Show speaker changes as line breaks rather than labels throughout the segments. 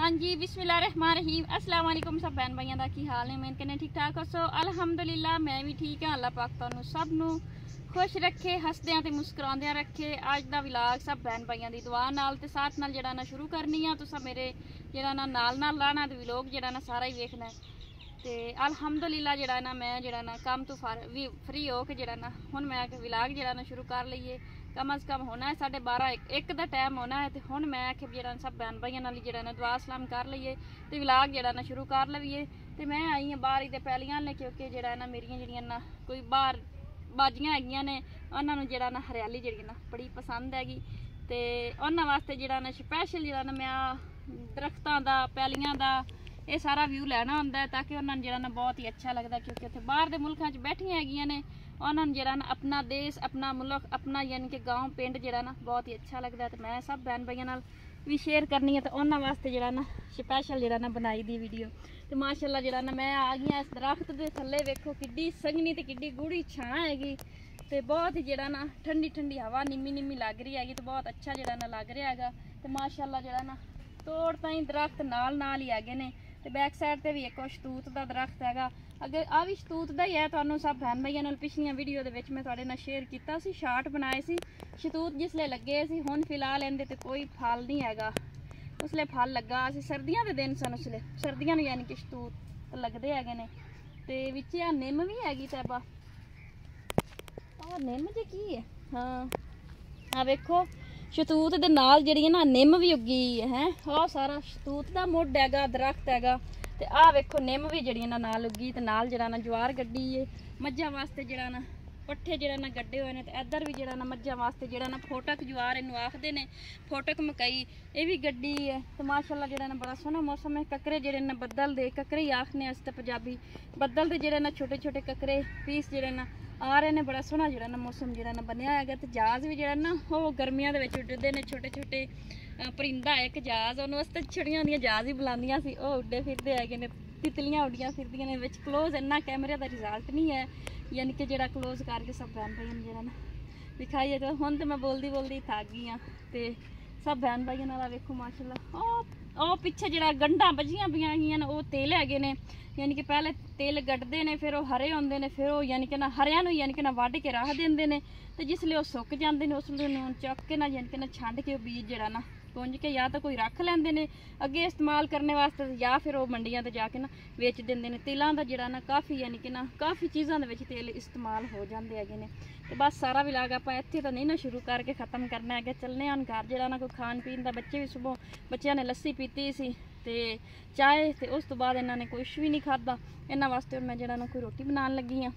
हाँ जी बिस्मिल्लाहिर्रहमानिर्रहीम अस्सलाम वालेकुम सब भैन भाइयों का की हाल है। मैं कहने ठीक ठाक हो सो अलहमदुलिल्लाह मैं भी ठीक हाँ। अल्लाह पाक तुहानू सब नू खुश रखे हसदियां ते मुस्कुरांदियां रखे। अज दा विलाग सब भैन भाइयों की दुआ नाल ते साथ नाल जड़ा ना शुरू करनी आ। तुसा मेरे जड़ा ना नाल लाना ते विलोग जड़ा ना सारा ही वेखना है। ते अलहमदुलिल्लाह जड़ा ना मैं जड़ा ना काम तो फ्री हो के जड़ा ना हुण मैं विलाग जड़ा ना शुरू कर लईए। कम अज़ कम होना है 12:30 का टाइम होना है। तो हुण मैं आखे जड़ा सब भैन भाइयों नाल जड़ा ना दुआ सलाम कर लईए ते विलाग जड़ा ना शुरू कर लईए। तो मैं आई हाँ बाहर ही ते पैलियां ने क्योंकि जड़ा ना मेरियां जड़ियां ना कोई बाहर बाजियां हैगियां ने उन्होंने जड़ा ना हरियाली जड़ी ना बड़ी पसंद हैगी। तो उन्होंने वास्ते जड़ा ना स्पैशल जड़ा ना मैं दरख्तां दा पैलियां दा ये सारा व्यू लैना होंदा है ताकि उन्होंने जड़ा ना बहुत ही अच्छा लगता। क्योंकि उत्थे बाहर के मुल्कों च बैठियां हैगियां ने उन्होंने जड़ा ना अपना देश अपना मुल्क अपना यानी कि गाँव पिंड जड़ा ना बहुत ही अच्छा लगता है। तो मैं सब भैन भाइयों नाल भी शेयर करनी है। तो उन्होंने वास्ते जड़ा ना स्पैशल जड़ा ना बनाई दी वीडियो। तो माशाअल्लाह जड़ा ना मैं आ गई इस दरख्त के थल्ले वेखो किड्डी संघनी ते किड्डी गूढ़ी छां हैगी। तो बहुत ही जड़ा ना ठंडी ठंडी हवा निम्मी निम्मी लग रही हैगी। तो बहुत अच्छा जड़ा ना लग रहा है। तो माशाअल्लाह जड़ा ना तोड़ ताई दरख्त नाल नाल ही हैगे ने। तो बैक साइड पर भी एक शतूत का दरख्त है। अगर आ भी शतूत का ही है। तो सब भैन भाइयों नाल पिछलियां वीडियो के मैं तुहाडे नाल शेयर किया सी शार्ट बनाए सी शतूत जिसले लगे सी। हुण फिलहाल इहदे ते कोई फल नहीं हैगा। उसले फल लगा सी सर्दियां दे दिन सन उसले सर्दियां यानी कि शतूत लगदे हैगे ने। ते विच आ निम भी हैगी तैबा और निम जे की है हाँ आ वेखो शतूत दे नाल जड़ी ना निम भी उगी है। और सारा शतूत का मुढ़ हैगा दरख्त हैगा। ते आ वेखो निम भी जड़ी ना नाल उगी ते नाल जड़ा ना ज्वार गड्डी है मज्झां वास्ते जड़ा ना पट्ठे जड़ा ना गड्डे हुए ने। ते इधर भी जड़ा ना मज्झां वास्ते जड़ा ना फोटक ज्वार इनू आखदे ने फोटक मकई ये भी गड्डी है। तो माशाअल्लाह जड़ा ना बड़ा सोहना मौसम है। ककरे जड़े ना बदल दे ककरे ही आखने अस ते पंजाबी बदल दे जड़े ना छोटे छोटे ककरे पीस जड़े ना आ रहे ने। बड़ा सोहना जड़ा ना मौसम जड़ा ना बनया है। तो जहाज भी जड़ा ना वो गर्मियों के विच उड्डदे ने छोटे छोटे परिंदा एक जहाज उन्होंने वास्ते छड़ियां होंदियां जहाज ही बुलांदियां सी वो उड्डे फिरदे हैगे ने। तितलियां उड्डियां फिरदियां ने। विच क्लोज इन्ना कैमरे का रिजल्ट नहीं है यानी कि जड़ा क्लोज करके सब भैन भाइयों जड़ा ना दिखाइए। तो हुण तो मैं बोलदी बोलदी थक गई हाँ। तो सब भैन भाइयों नाल वेखो माशाअल्लाह ओ पिछे जड़ा गंढां बजियां पियां हियां ने वो तेल हैगे ने यानी कि पहले तेल गड्डदे ने फिर वो हरे होंदे ने फिर वो यानी कि ना हरियां नूं यानी कि ना वढ के रख देंदे ने। तो जिसले वो सुक जाते हैं उसले चुक के ना यानी कि ना छंड के बीज जड़ा ना पुंज के या तो कोई रख लेंदे ने अगे इस्तेमाल करने वास्ते या फिर वो मंडियां ते जाके ना बेच देंदे ने। तिलां दा जड़ा ना काफ़ी यानी कि ना काफ़ी चीज़ों दे विच तेल इस्तेमाल हो जाते हैगे ने। तो बस सारा विलाग आपां इत्थे तो नहीं ना शुरू करके ख़त्म करना है। चलने हन घर जड़ा ना कोई खान पीन का बच्चे भी सुबह बच्चों ने लस्सी पीती सी ते चाय ते उस तो बाद इन्होंने कुछ भी नहीं खादा। इन्हां वास्ते मैं जड़ा ना कोई रोटी बनान लगी हाँ।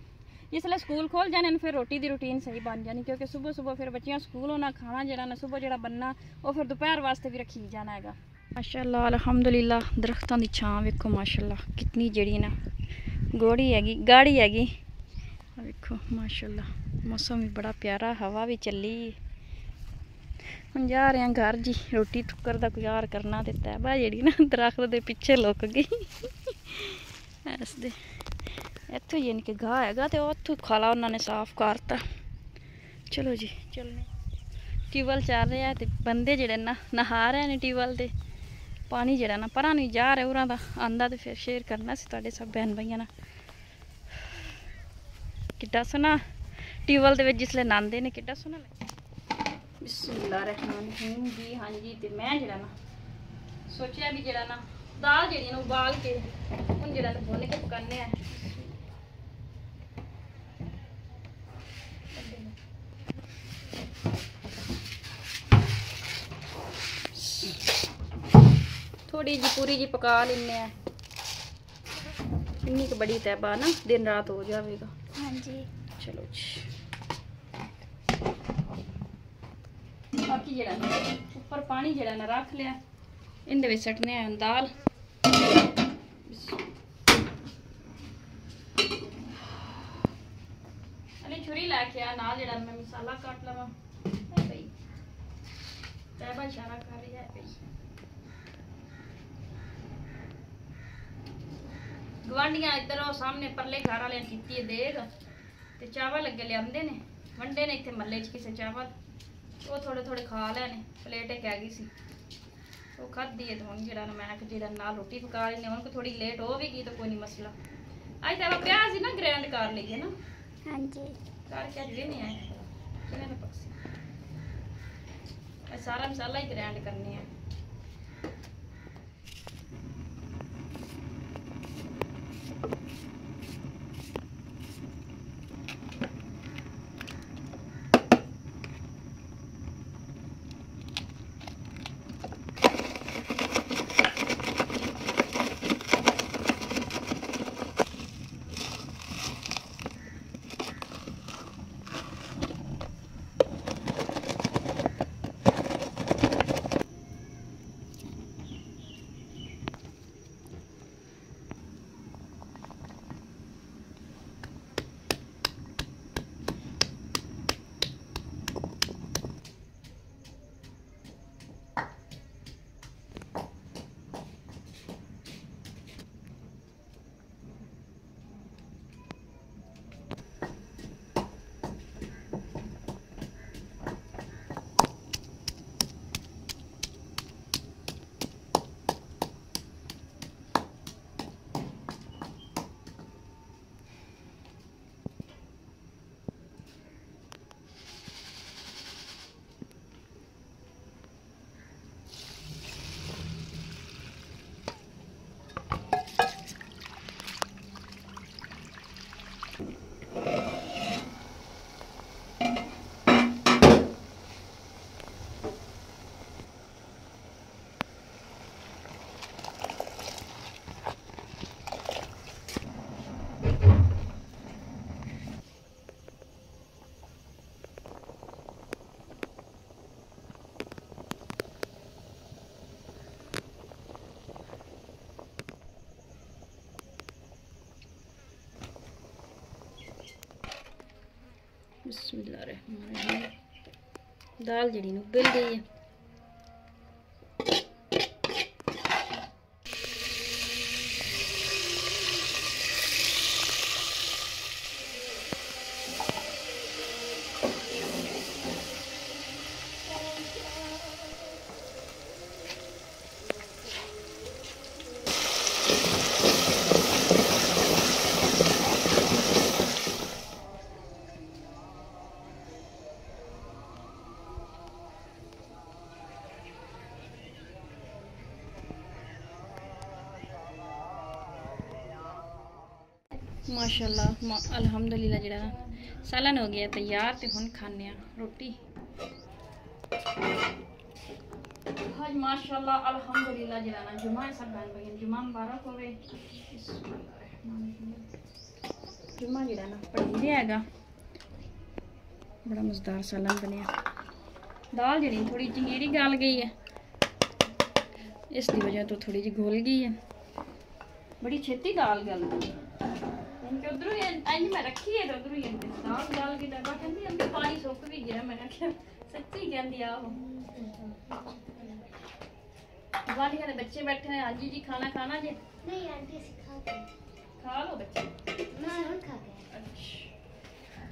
जिसले स्कूल खोल जाने फिर रोटी की रूटीन सही बन जानी क्योंकि सुबह सुबह फिर बच्चियां स्कूल होना खाना जड़ा ना सुबह जड़ा बनना वो फिर दोपहर वास्ते भी रखी जाना है। माशाअल्लाह अल्हम्दुलिल्लाह दरख्तों की छां वेखो माशाअल्लाह कितनी जड़ी ना गोड़ी हैगी गाढ़ी हैगी। वेखो माशाअल्लाह मौसम भी बड़ा प्यारा हवा भी चली। हम जा रहे हैं घर जी रोटी टुक्कर का गुजार करना दिता है बा जी ना दरख्त के पिछे लुक गई इस दे इतों यानी कि गाह है तो उतों खाला उन्होंने साफ करता। चलो जी चलने ट्यूबवैल चल रहा है तो बंदे जड़े ना नहा रहे हैं ट्यूबवैल से पानी जड़ा ना परा नहीं जा रहा उरा का आंदा। तो फिर शेयर करना से सब बहन भाइयों किड्डा सोहना ट्यूबवैल के जिसले नहाते ने किड्डा सोहना लगता। बिस्मिल्लाहिर्रहमानिर्रहीम जी हाँ जी। तो मैं जड़ा ना सोचा भी जड़ा ना दाल जी ना उबाल के हम जड़ा ना भुन के पकाने थोड़ी जी पूरी जी पका लेने इन्नी क बड़ी तैबा ना दिन रात हो जाएगा। हाँ जी चलो जी बाकी जड़ा ऊपर पानी जड़ा ना रख लिया इनदे विच सटने दाल। अरे छुरी लैके आ नाल जड़ा मैं मसाला काट लवा भाई तैबा इशारा कर रही है भाई। गवांढियां इधर सामने परले घर वाले की देग ते चावल अगे लियाते ने वंडे ने इतने मल्ले च किसे चावल वो थोड़े थोड़े खा लैने प्लेट एक हैगी सी। तो खाधी है तो हम जरा मैं जरा नाल रोटी पका लेने हम थोड़ी लेट हो भी गई तो कोई नहीं मसला आज तो आप प्याज ही ना ग्राइंड कर लीजिए ना। हाँ जी करके आज लेने आए किने पक्स सारा मसाला ही ग्राइंड करने हैं। बिस्मिल्लाहिर्रहमानिर्रहीम दाल जड़ी उबल गई है। माशाल्लाह अल्हम्दुलिल्लाह जड़ा सालन हो गया तैयार तो हुण खाने रोटी। आज माशाल्लाह अल्हम्दुलिल्लाह जड़ा ना जुमा है सब बहन भाई जुमा मुबारक होवे। जुमा जड़ा ना पढ़ी हैगा बड़ा मज़ेदार सालन बनया। दाल जड़ी थोड़ी चंगेरी गल गई है इसकी वजह तो थोड़ी जी घुल गई है। बड़ी छेती दाल गल गई उधरों मैं रखी है उधरों ही दाल गल गई डब्बा कहती अम्मी पानी सुक भी गया। मैं क्या सच्ची कहती आहो वालिया के बच्चे बैठे हैं। आंटी जी खाना खाना जी नहीं आंटी खा लो बच्चे मैं खा गए। अच्छा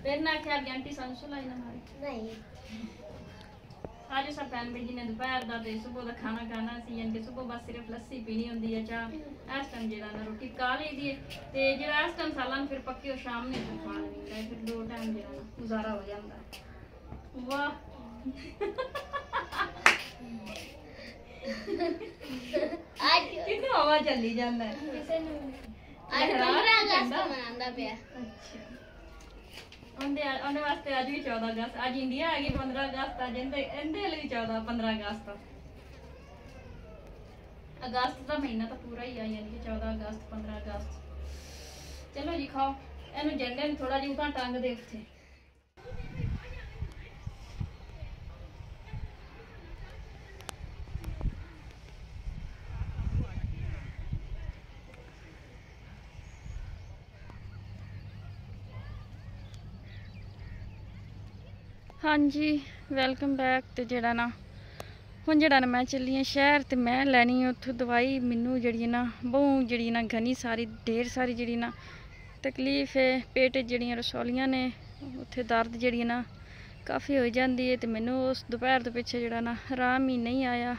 फिर ना क्या आंटी सांसू लाई ना हमारी नहीं आज सब भैन भाई जी ने दोपहर का तो सुबह का खाना खाना सी यानी सुबह बस सिर्फ लस्सी पीनी होंगी है चाह इस टाइम जो रोटी पका ली दी है तो जो इस टाइम सालन फिर पक्के और शाम ने खा लेंगे फिर दो टाइम जो गुजारा हो जाता। वाह कितनी हवा चली जाता है उन्हें वास्ते अज भी 14 अगस्त अज इंडिया है 15 अगस्त अज इंदे लिए 15 अगस्त अगस्त का महीना तो पूरा ही है यानी कि 14 अगस्त 15 अगस्त। चलो जी खाओ इन झंडे में थोड़ा जी उतना टंग दे उत्थे। हाँ जी वेलकम बैक। तो जड़ा ना हुण जड़ा ना मैं चली हाँ शहर तो मैं लैनी उत्थों दवाई। मैनू जी ना बहु जी ना घनी सारी ढेर सारी जी ना तकलीफ है पेट जड़ियाँ रसौलियाँ ने उत्थे दर्द जी ना काफ़ी हो जाती है। तो मैनू उस दोपहर तो पिछे जड़ा ना आराम ही नहीं आया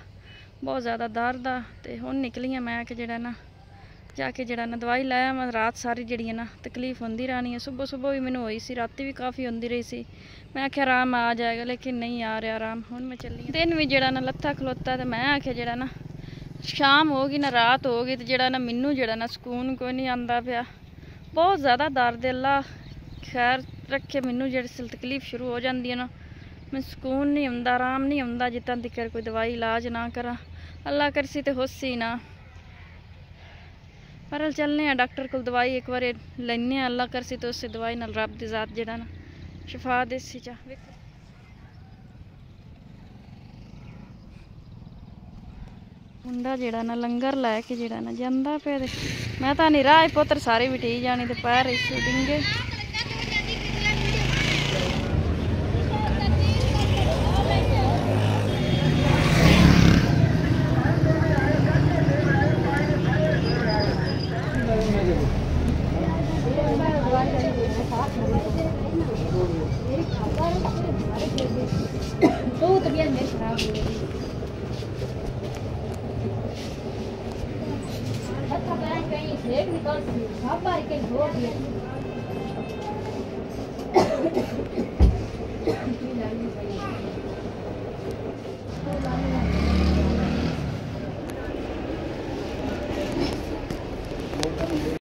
बहुत ज़्यादा दर्द आ। तो हुण निकली हाँ मैं कि जिहड़ा ना जाके जिहड़ा ना दवाई लै आवां। रात सारी जिहड़ी है ना तकलीफ होंदी रहनी है। सुबह सुबह भी मैनूं होई सी, राती भी काफ़ी होंदी रही सी। मैं आख्या आराम आ जाएगा, लेकिन नहीं आ रहा आराम। हुण मैं चली दिन भी जिहड़ा ना लत्था खलोता, तो मैं आख्या जिहड़ा ना शाम होगी ना रात होगी तो जिहड़ा ना मैनूं जिहड़ा ना सुकून कोई नहीं आंदा पिया। बहुत ज़्यादा दर्द है। अल्लाह खैर रखे। मैनूं जिहड़ी तकलीफ शुरू हो जाती है ना, मैं सुकून नहीं आंदा, आराम नहीं आंदा जितना तक कोई दवाई इलाज ना करा। अल्लाह करसी तो होसी ना। पर चलने डॉक्टर को दवाई एक बार लेने। अल्लाह करसी तो उससे दवाई नाल रब दी जात जिहड़ा ना शिफा देसी चा। मुंडा जिहड़ा ना लंगर लैके जिहड़ा ना जांदा पे। मैं तो नहीं राह पुत्र सारे भी ठीक जानी, तो पैर इस डिंगे। तो तबीयत मेरी खराब हो गई। एक निकाल सब बार के धो दिए।